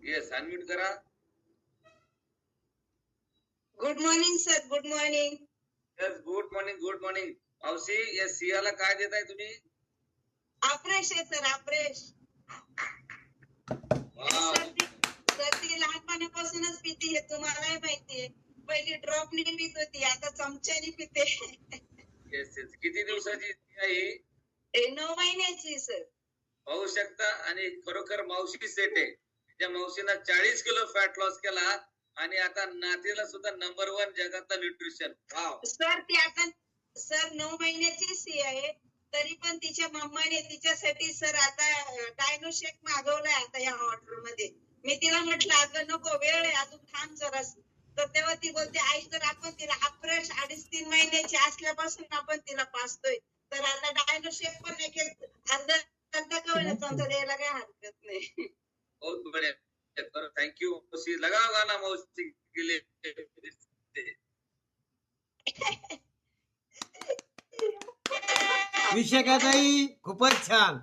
Yes unmute करा. Good morning sir. Good morning. Yes good morning. Good morning. मावशी या सियाला काय देताय तुम्ही? अफ्रेश आहे सर. अफ्रेश. सर ती लहानपणापासूनच पिते हे तुम्हालाही माहितीये. पहिली ड्रॉप ने पित होती, आता चमच्याने पिते. Yes yes. किती दिवसाची आहे? 9 महिन्याची सर. पाहू शकता. आणि खरोखर मावशी सेट आहे. त्या मावशीला 40 किलो फॅट लॉस केला आणि आता नातीला सुद्धा नंबर 1 जगातला न्यूट्रिशन. वाव सर ती आता सर 9 महिन्याची सी आहे, तरी पण तिच्या मम्माने तिच्यासाठी सर आता डायनो शेक मागवलाय आता या ऑर्डर मध्ये. मी तिला म्हटलं अगं नको, वेळ आहे अजून, थांब जरा. तर तेव्हा ती बोलते आई तर आपण तिला अफ्रेश 2.5-3 महिन्याची असल्यापासून आपण तिला पाचतोय, तर आता डायनो शेक पण एक अर्धा का होईना चमचा द्यायला काय हरकत नाही. बहुत बढिया. थँक्यू मावशी. लगाव गाना मावशी के लिए. विषय काय ताई खूपच छान.